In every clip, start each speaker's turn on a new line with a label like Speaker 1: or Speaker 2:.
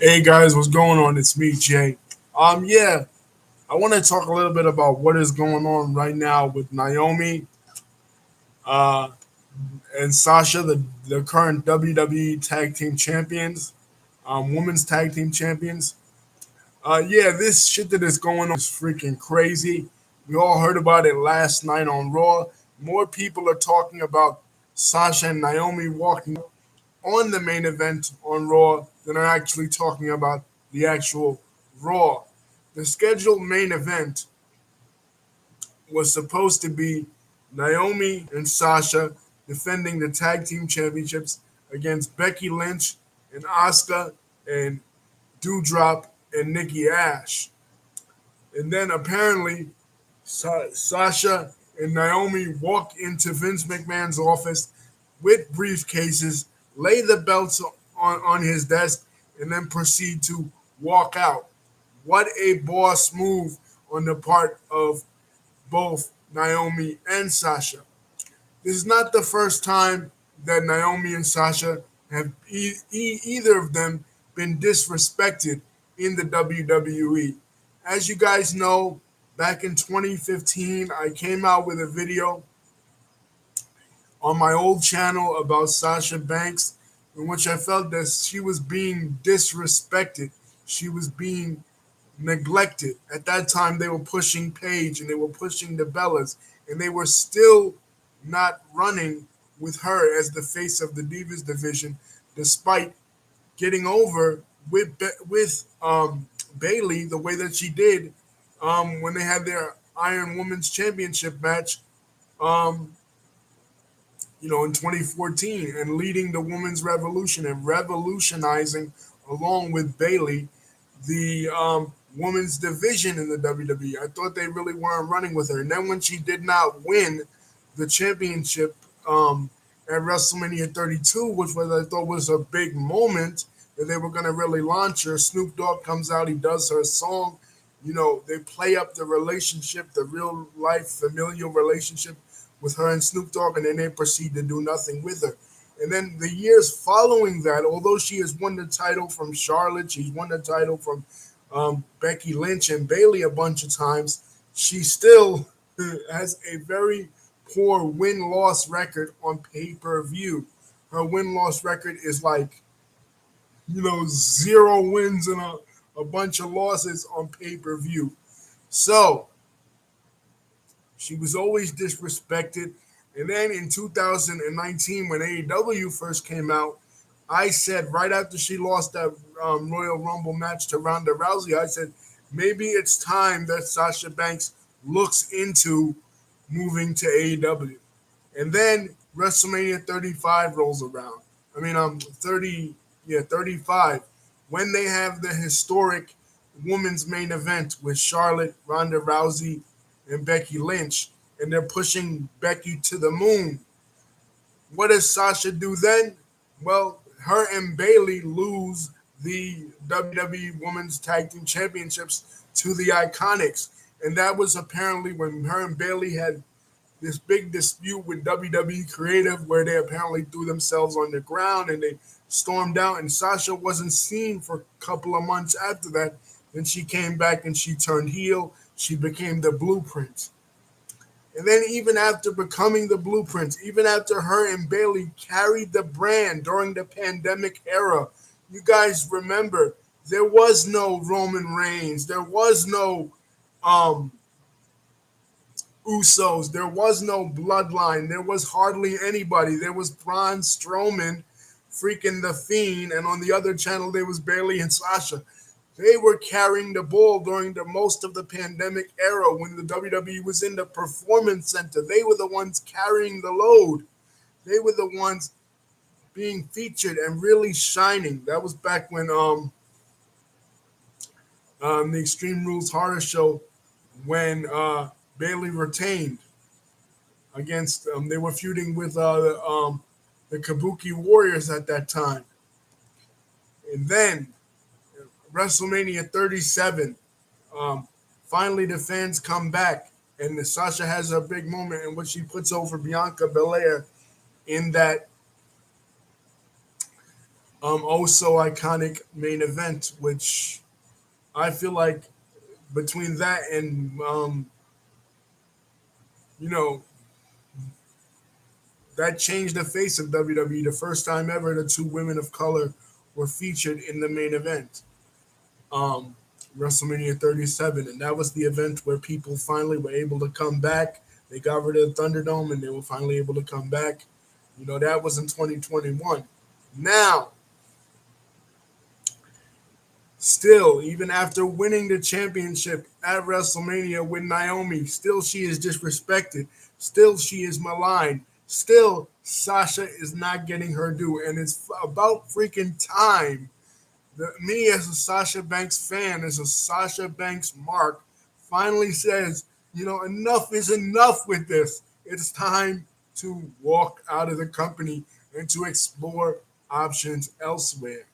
Speaker 1: Hey guys, what's going on? It's me, Jay. Yeah, I want to talk a little bit about what is going on right now with Naomi uh, and Sasha, the current WWE Tag Team Champions, Women's Tag Team Champions. Yeah, this shit that is going on is freaking crazy. We all heard about it last night on Raw. More people are talking about Sasha and Naomi walking on the main event on Raw than are actually talking about the actual Raw. The scheduled main event was supposed to be Naomi and Sasha defending the tag team championships against Becky Lynch and Asuka and Doudrop and Nikki Ash. And then apparently Sasha and Naomi walk into Vince McMahon's office with briefcases, lay the belts on his desk, and then proceed to walk out. What a boss move on the part of both Naomi and Sasha. This is not the first time that Naomi and Sasha have either of them been disrespected in the WWE. As you guys know, back in 2015, I came out with a video on my old channel about Sasha Banks, in which I felt that she was being disrespected. She was being neglected. At that time, they were pushing Paige and they were pushing the Bellas, and they were still not running with her as the face of the Divas division, despite getting over with Bailey the way that she did when they had their Iron Women's Championship match. Um, in 2014 and leading the women's revolution and revolutionizing along with Bailey the women's division in the WWE. I thought they really weren't running with her. And then when she did not win the championship at WrestleMania 32, which was I thought was a big moment that they were going to really launch her, Snoop Dogg comes out, he does her song. They play up the relationship, the real life familial relationship with her and Snoop Dogg, and then they proceed to do nothing with her. And then the years following that, although she has won the title from Charlotte, she's won the title from Becky Lynch and Bailey a bunch of times, she still has a very poor win loss record on pay per view. Her win loss record is like, zero wins and a bunch of losses on pay per view. So, she was always disrespected. And then in 2019, when AEW first came out, I said right after she lost that Royal Rumble match to Ronda Rousey, I said maybe it's time that Sasha Banks looks into moving to AEW. And then WrestleMania 35 rolls around. 35, when they have the historic women's main event with Charlotte, Ronda Rousey, and Becky Lynch, and they're pushing Becky to the moon. What does Sasha do then? Well, her and Bailey lose the WWE Women's Tag Team Championships to the Iconics. And that was apparently when her and Bailey had this big dispute with WWE Creative where they apparently threw themselves on the ground and they stormed out. And Sasha wasn't seen for a couple of months after that. Then she came back and she turned heel. She became the Blueprint. And then even after becoming the Blueprint, even after her and Bailey carried the brand during the pandemic era, you guys remember there was no Roman Reigns, there was no Usos, there was no Bloodline, there was hardly anybody. There was Braun Strowman, freaking The Fiend, and on the other channel there was Bailey and Sasha. They were carrying the ball during the most of the pandemic era when the WWE was in the performance center. They were the ones carrying the load. They were the ones being featured and really shining. That was back when the Extreme Rules Horror Show, when Bailey retained against they were feuding with the Kabuki Warriors at that time. And then WrestleMania 37. Finally, the fans come back, and Sasha has her big moment in which she puts over Bianca Belair in that Also iconic main event, which I feel like between that and you know that changed the face of WWE. The first time ever, the two women of color were featured in the main event, um, WrestleMania 37, and that was the event where people finally were able to come back. They got rid of the Thunderdome, and they were finally able to come back. That was in 2021. Now, still, even after winning the championship at WrestleMania with Naomi, still she is disrespected. Still she is maligned. Still Sasha is not getting her due. And it's about freaking time that me, as a Sasha Banks fan, as a Sasha Banks mark, finally says, enough is enough with this. It's time to walk out of the company and to explore options elsewhere.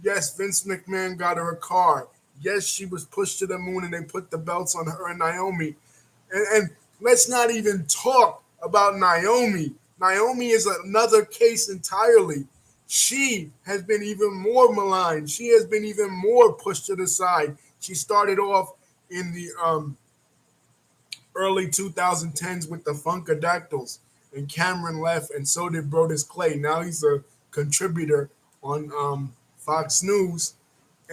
Speaker 1: Yes, Vince McMahon got her a car. Yes, she was pushed to the moon and they put the belts on her and Naomi. And let's not even talk about Naomi. Naomi is another case entirely. She has been even more maligned. She has been even more pushed to the side. She started off in the early 2010s with the Funkadactyls, and Cameron left, and so did Brodus Clay. Now he's a contributor on Fox News,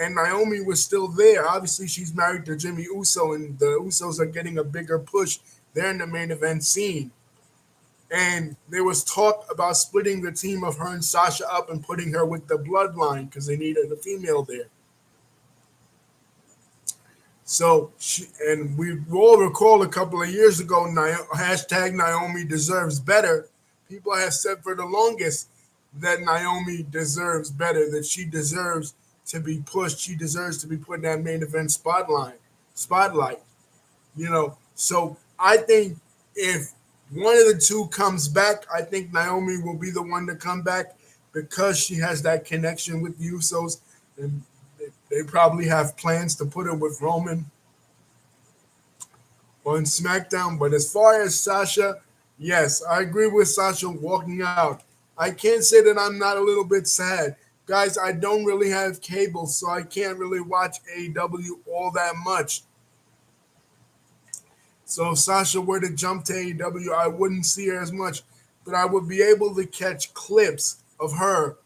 Speaker 1: and Naomi was still there. Obviously, she's married to Jimmy Uso, and the Usos are getting a bigger push. They're in the main event scene. And there was talk about splitting the team of her and Sasha up and putting her with the bloodline because they needed a female there. So, and we all recall a couple of years ago, hashtag Naomi deserves better. People have said for the longest that Naomi deserves better, that she deserves to be pushed. She deserves to be put in that main event spotlight. So I think if one of the two comes back, I think Naomi will be the one to come back because she has that connection with the Usos, and they probably have plans to put her with Roman on SmackDown. But as far as Sasha, yes, I agree with Sasha walking out. I can't say that I'm not a little bit sad. Guys, I don't really have cable, so I can't really watch AEW all that much. So if Sasha were to jump to AEW, I wouldn't see her as much, but I would be able to catch clips of her,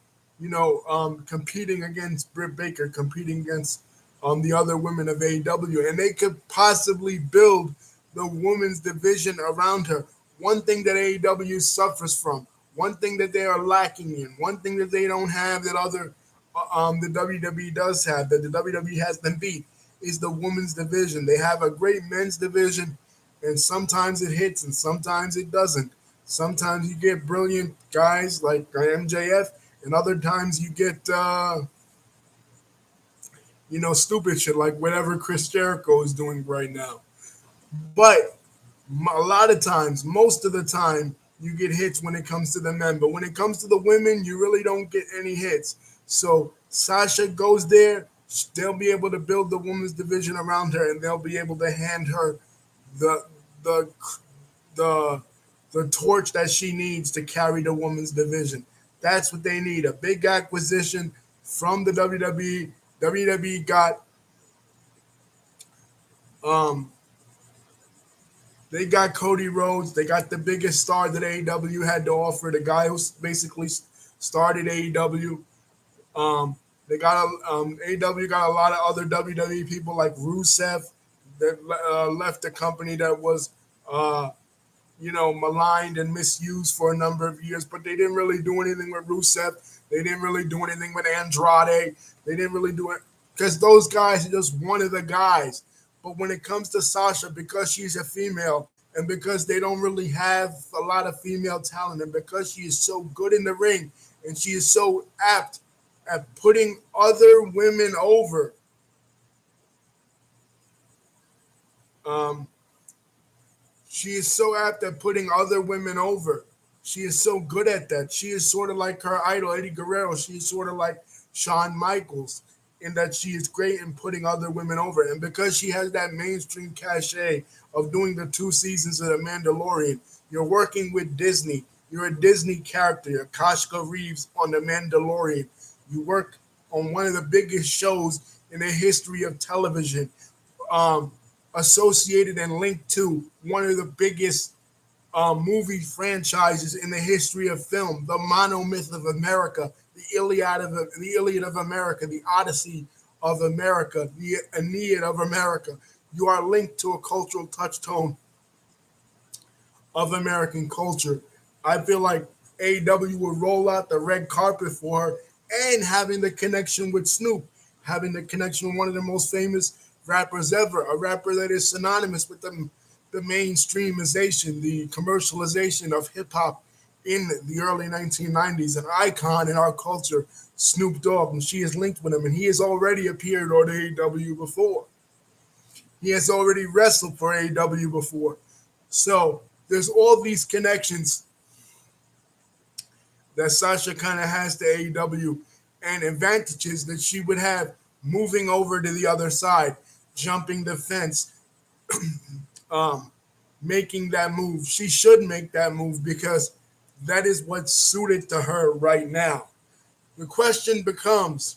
Speaker 1: competing against Britt Baker, competing against the other women of AEW, and they could possibly build the women's division around her. One thing that AEW suffers from, one thing that they are lacking in, one thing that they don't have that the WWE does have, that the WWE has them beat, is the women's division. They have a great men's division, and sometimes it hits and sometimes it doesn't. Sometimes you get brilliant guys like MJF, and other times you get stupid shit like whatever Chris Jericho is doing right now. But a lot of times, most of the time, you get hits when it comes to the men. But when it comes to the women, you really don't get any hits. So Sasha goes there. They'll be able to build the women's division around her, and they'll be able to hand her the the the the torch that she needs to carry the women's division. That's what they need. A big acquisition from the WWE. WWE got um they got Cody Rhodes. They got the biggest star that AEW had to offer. The guy who basically started AEW. They got AEW got a lot of other WWE people like Rusev that left the company that was maligned and misused for a number of years, but they didn't really do anything with Rusev. They didn't really do anything with Andrade. They didn't really do it because those guys are just one of the guys. But when it comes to Sasha, because she's a female and because they don't really have a lot of female talent, and because she is so good in the ring and she is so apt at putting other women over, um, she is so apt at putting other women over. She is so good at that. She is sort of like her idol, Eddie Guerrero. She is sort of like Shawn Michaels in that she is great in putting other women over. And because she has that mainstream cachet of doing the 2 seasons of The Mandalorian, you're working with Disney. You're a Disney character. You're Koshka Reeves on The Mandalorian. You work on one of the biggest shows in the history of television, um, associated and linked to one of the biggest movie franchises in the history of film, the monomyth of America, the Iliad of America, the Odyssey of America, the Aeneid of America. You are linked to a cultural touchstone of American culture. I feel like AEW would roll out the red carpet for her, and having the connection with Snoop, having the connection with one of the most famous rappers ever, a rapper that is synonymous with the mainstreamization, the commercialization of hip hop in the early 1990s, an icon in our culture, Snoop Dogg, and she is linked with him, and he has already appeared on AEW before. He has already wrestled for AEW before. So there's all these connections that Sasha kind of has to AEW and advantages that she would have moving over to the other side, jumping the fence, um, making that move. She should make that move because that is what's suited to her right now. The question becomes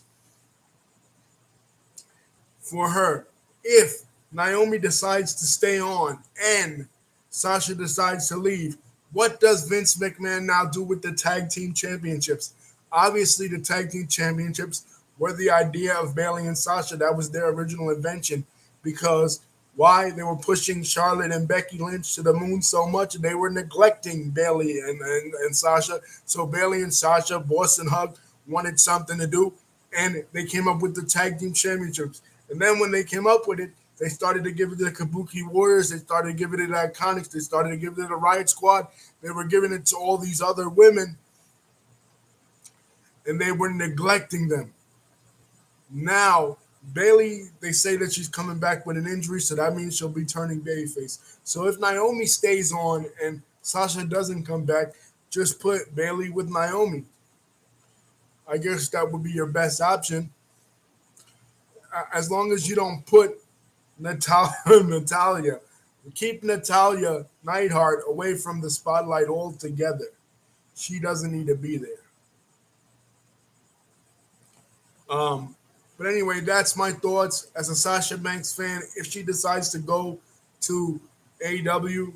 Speaker 1: for her, if Naomi decides to stay on and Sasha decides to leave, what does Vince McMahon now do with the tag team championships? Obviously, the tag team championships were the idea of Bayley and Sasha. That was their original invention because why? They were pushing Charlotte and Becky Lynch to the moon so much, and they were neglecting Bayley and Sasha. So Bayley and Sasha, Boss and Hug, wanted something to do, and they came up with the tag team championships. And then when they came up with it, they started to give it to the Kabuki Warriors. They started giving it to the Iconics. They started to give it to the Riot Squad. They were giving it to all these other women, and they were neglecting them. Now, Bayley, they say that she's coming back with an injury, so that means she'll be turning babyface. So if Naomi stays on and Sasha doesn't come back, just put Bayley with Naomi. I guess that would be your best option. As long as you don't put Natalia. Keep Natalia Neidhart away from the spotlight altogether. She doesn't need to be there. Um, but anyway, that's my thoughts as a Sasha Banks fan. If she decides to go to AEW,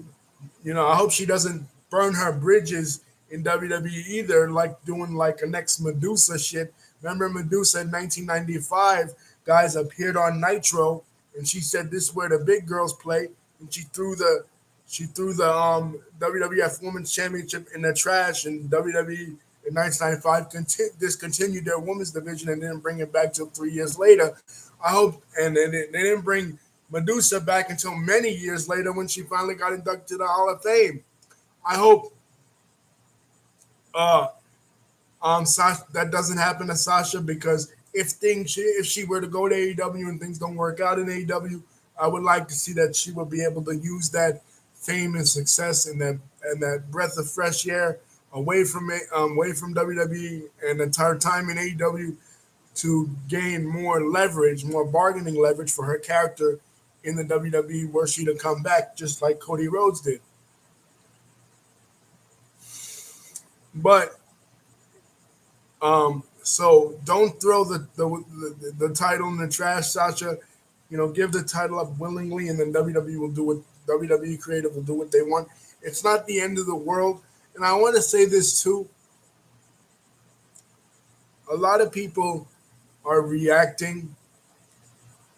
Speaker 1: I hope she doesn't burn her bridges in WWE either, like doing like a next Medusa shit. Remember Medusa in 1995, guys appeared on Nitro, and she said this is where the big girls play, and she threw the WWF Women's Championship in the trash, and WWE in 1995 discontinued their women's division and didn't bring it back till 3 years later. I hope, and they didn't bring Medusa back until many years later when she finally got inducted to the Hall of Fame. I hope uh, that doesn't happen to Sasha because if she were to go to AEW and things don't work out in AEW, I would like to see that she will be able to use that fame and success and that breath of fresh air away from WWE and the entire time in AEW to gain more leverage, more bargaining leverage for her character in the WWE, were she to come back, just like Cody Rhodes did. But so don't throw the title in the trash, Sasha. Give the title up willingly, and then WWE will do what WWE Creative will do what they want. It's not the end of the world. And I want to say this too. A lot of people are reacting,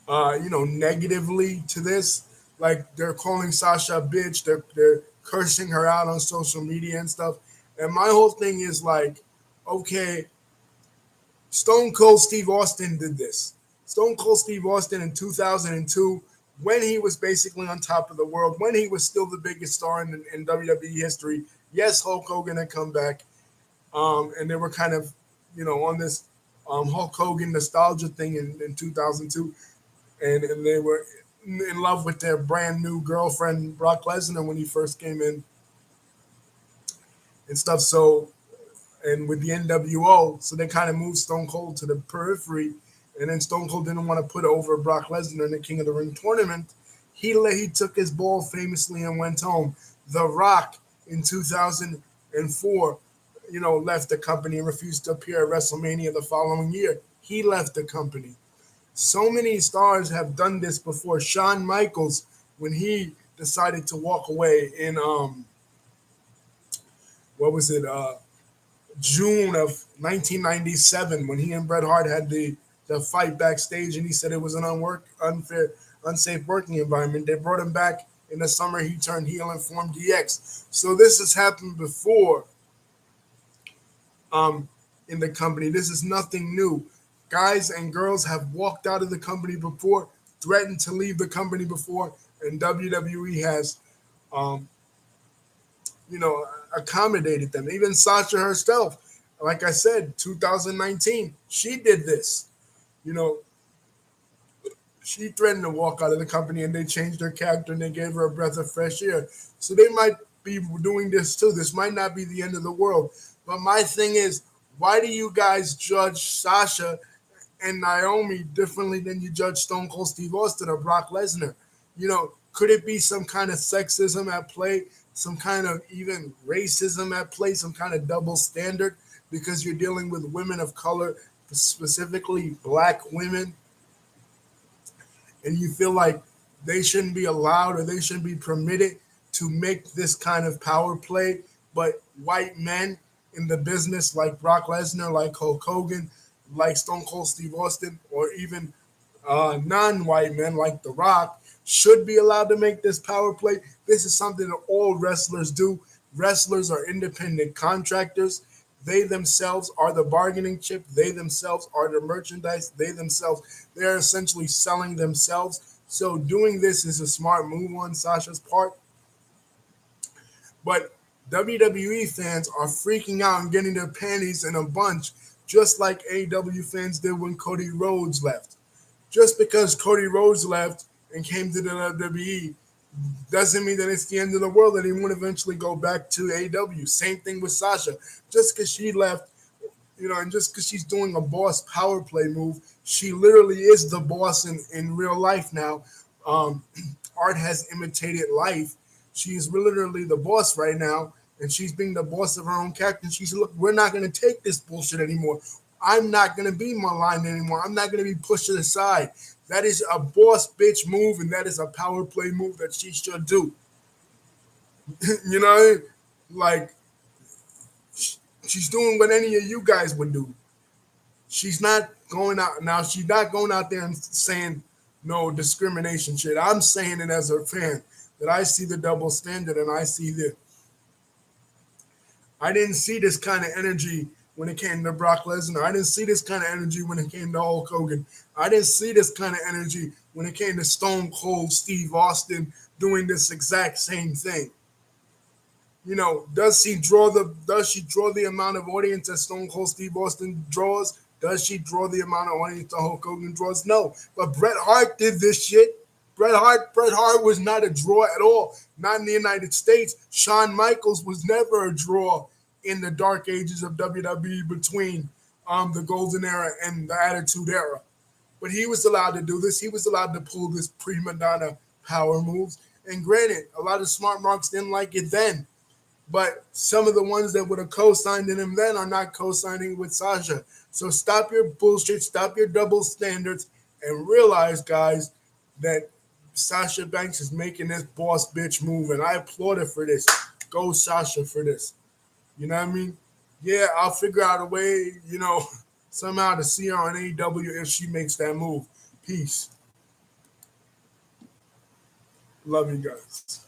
Speaker 1: negatively to this. Like they're calling Sasha a bitch. They're cursing her out on social media and stuff. And my whole thing is like, okay, Stone Cold Steve Austin did this. Stone Cold Steve Austin in 2002, when he was basically on top of the world, when he was still the biggest star in WWE history. Yes, Hulk Hogan had come back, and they were kind of, on this Hulk Hogan nostalgia thing in 2002, and they were in love with their brand new girlfriend Brock Lesnar when he first came in and stuff. So, and with the NWO, so they kind of moved Stone Cold to the periphery, and then Stone Cold didn't want to put over Brock Lesnar in the King of the Ring tournament. He took his ball famously and went home. The Rock in 2004, left the company and refused to appear at WrestleMania the following year. He left the company. So many stars have done this before. Shawn Michaels, when he decided to walk away in what was it, June of 1997, when he and Bret Hart had the fight backstage, and he said it was an unfair, unsafe working environment. They brought him back in the summer. He turned heel and formed DX. So this has happened before um, in the company. This is nothing new. Guys and girls have walked out of the company before, threatened to leave the company before, and WWE has, um, accommodated them. Even Sasha herself, like I said, 2019, she did this. You know, she threatened to walk out of the company, and they changed her character and they gave her a breath of fresh air. So they might be doing this too. This might not be the end of the world. But my thing is, why do you guys judge Sasha and Naomi differently than you judge Stone Cold Steve Austin or Brock Lesnar? Could it be some kind of sexism at play, some kind of even racism at play, some kind of double standard because you're dealing with women of color, specifically black women, and you feel like they shouldn't be allowed or they shouldn't be permitted to make this kind of power play, but white men in the business like Brock Lesnar, like Hulk Hogan, like Stone Cold Steve Austin, or even non-white men like The Rock should be allowed to make this power play. This is something that all wrestlers do. Wrestlers are independent contractors. They themselves are the bargaining chip. They themselves are the merchandise. They're essentially selling themselves. So doing this is a smart move on Sasha's part. But WWE fans are freaking out and getting their panties in a bunch, just like AEW fans did when Cody Rhodes left. Just because Cody Rhodes left and came to the WWE doesn't mean that it's the end of the world that he won't eventually go back to AEW. Same thing with Sasha. Just because she left, and just because she's doing a boss power play move, she literally is the boss in real life now. Um, Art has imitated life. She's literally the boss right now, and she's being the boss of her own character. And she's, look, we're not going to take this bullshit anymore. I'm not going to be maligned anymore. I'm not going to be pushed to the side. That is a boss bitch move, and that is a power play move that she should do. you know, like she's doing what any of you guys would do. She's not going out now. She's not going out there and saying no discrimination shit. I'm saying it as a fan that I see the double standard and I see the. I didn't see this kind of energy when it came to Brock Lesnar. I didn't see this kind of energy when it came to Hulk Hogan. I didn't see this kind of energy when it came to Stone Cold Steve Austin doing this exact same thing. Does she draw the amount of audience that Stone Cold Steve Austin draws? Does she draw the amount of audience that Hulk Hogan draws? No. But Bret Hart did this shit. Bret Hart was not a draw at all. Not in the United States. Shawn Michaels was never a draw in the dark ages of WWE between the Golden Era and the Attitude Era. But he was allowed to do this. He was allowed to pull this prima donna power moves. And granted, a lot of smart marks didn't like it then. But some of the ones that would have co-signed in him then are not co-signing with Sasha. So stop your bullshit, stop your double standards, and realize, guys, that Sasha Banks is making this boss bitch move, and I applaud her for this. Go Sasha for this. You know what I mean? Yeah, I'll figure out a way, somehow to see her on AEW if she makes that move. Peace. Love you guys.